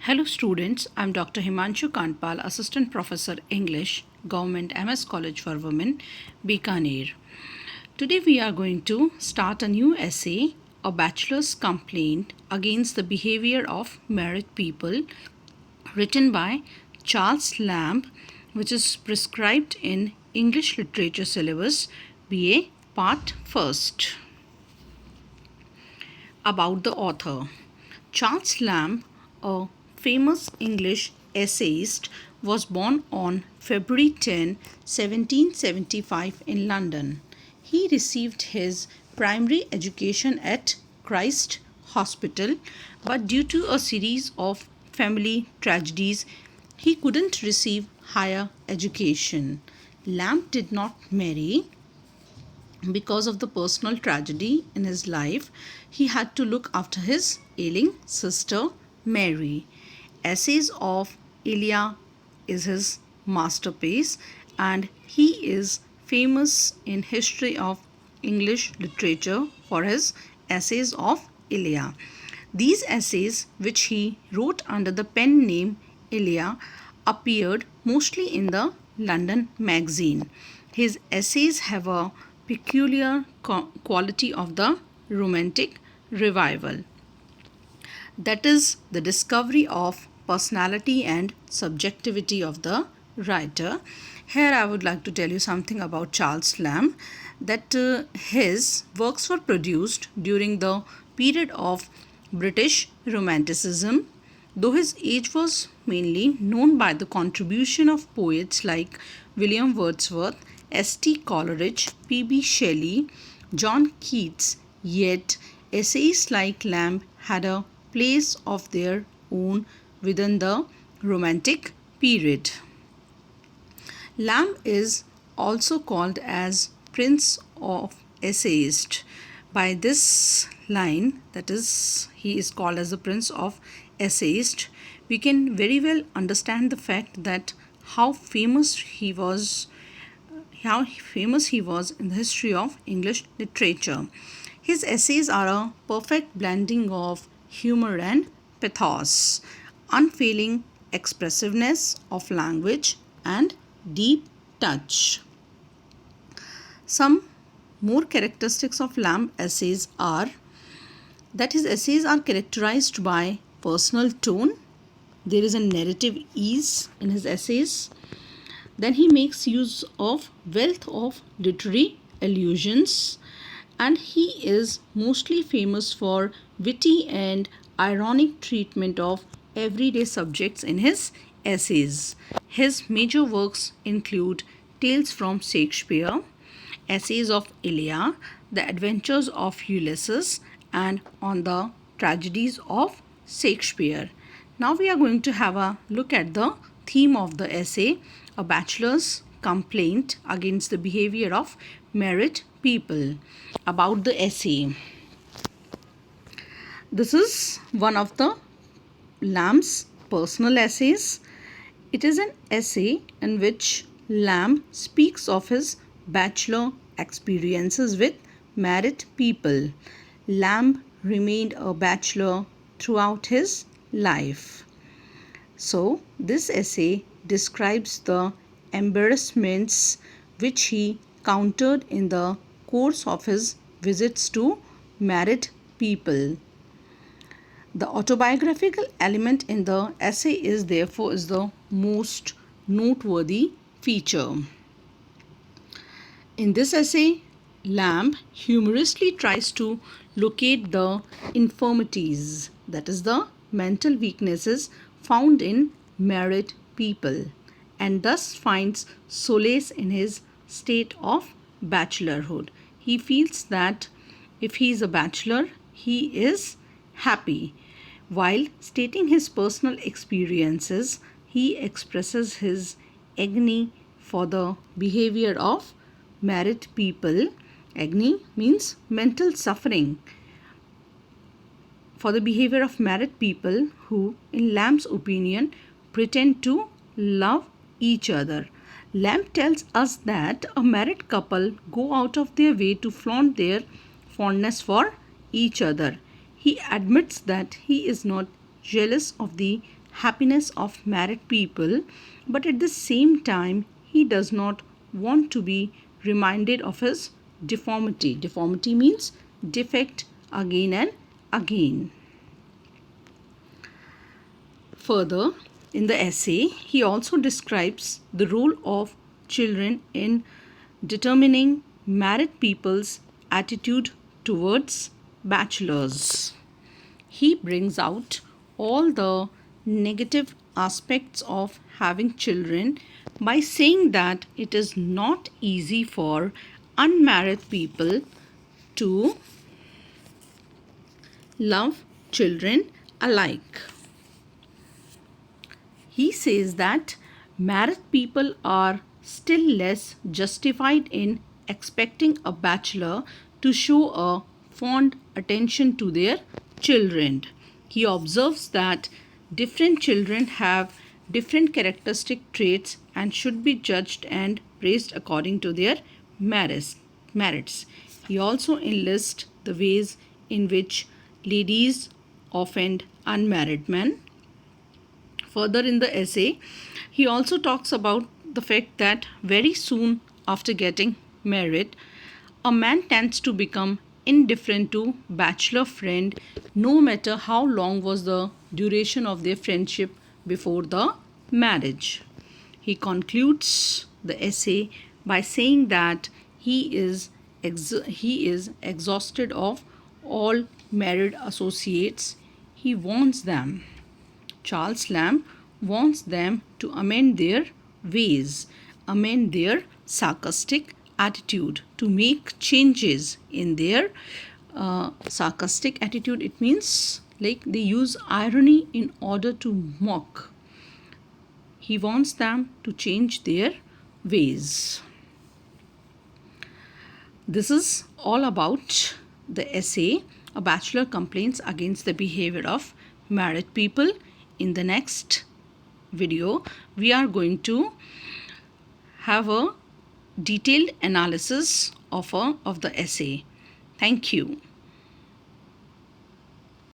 Hello students, I'm Dr. Himanshu Kandpal, Assistant Professor English, Government MS College for Women, Bikaner. Today we are going to start a new essay, A Bachelor's Complaint Against the Behavior of Married People, written by Charles Lamb, which is prescribed in English Literature Syllabus, BA Part 1st. About the author. Charles Lamb, a famous English essayist, was born on February 10, 1775 in London. He received his primary education at Christ Hospital, but due to a series of family tragedies, he couldn't receive higher education. Lamb did not marry because of the personal tragedy in his life. He had to look after his ailing sister Mary. Essays of Elia is his masterpiece, and he is famous in history of English literature for his essays of Elia. These essays, which he wrote under the pen name Elia, appeared mostly in the London Magazine. His essays have a peculiar quality of the Romantic Revival, that is, the discovery of personality and subjectivity of the writer. Here I would like to tell you something about Charles Lamb, that his works were produced during the period of British Romanticism. Though his age was mainly known by the contribution of poets like William Wordsworth, S.T. Coleridge, P.B. Shelley, John Keats, yet essayists like Lamb had a place of their own within the Romantic period. Lamb is also called as Prince of Essayists. By this line, that is, he is called as the Prince of Essayist, we can very well understand the fact that how famous he was in the history of English literature. His essays are a perfect blending of humor and pathos, unfailing expressiveness of language, and deep touch. Some more characteristics of Lamb essays are that his essays are characterized by personal tone. There is a narrative ease in his essays. Then he makes use of wealth of literary allusions, and he is mostly famous for witty and ironic treatment of everyday subjects in his essays. His major works include Tales from Shakespeare, Essays of Elia, The Adventures of Ulysses, and On the Tragedies of Shakespeare. Now we are going to have a look at the theme of the essay, A Bachelor's Complaint Against the Behavior of Married People. About the essay. This is one of the Lamb's personal essays. It is an essay in which Lamb speaks of his bachelor experiences with married people. Lamb remained a bachelor throughout his life. So, this essay describes the embarrassments which he countered in the course of his visits to married people. The autobiographical element in the essay is therefore the most noteworthy feature. In this essay, Lamb humorously tries to locate the infirmities, that is, the mental weaknesses found in married people, and thus finds solace in his state of bachelorhood. He feels that if he is a bachelor, he is happy. While stating his personal experiences, he expresses his agony for the behavior of married people. Agony means mental suffering for the behavior of married people who, in Lamb's opinion, pretend to love each other. Lamb tells us that a married couple go out of their way to flaunt their fondness for each other. He admits that he is not jealous of the happiness of married people, but at the same time, he does not want to be reminded of his deformity. Deformity means defect again and again. Further, in the essay, he also describes the role of children in determining married people's attitude towards bachelors. He brings out all the negative aspects of having children by saying that it is not easy for unmarried people to love children alike. He says that married people are still less justified in expecting a bachelor to show a fond attention to their children. He observes that different children have different characteristic traits and should be judged and praised according to their merits. He also enlists the ways in which ladies offend unmarried men. Further in the essay, he also talks about the fact that very soon after getting married, a man tends to become indifferent to bachelor friend no matter how long was the duration of their friendship before the marriage. He concludes the essay by saying that he is exhausted of all married associates. He warns them. Charles Lamb wants them to amend their ways, amend their sarcastic attitude, to make changes in their sarcastic attitude. It means like they use irony in order to mock. He wants them to change their ways. This is all about the essay, A Bachelor Complains Against the Behavior of Married People. In the next video, we are going to have a detailed analysis of the essay. Thank you.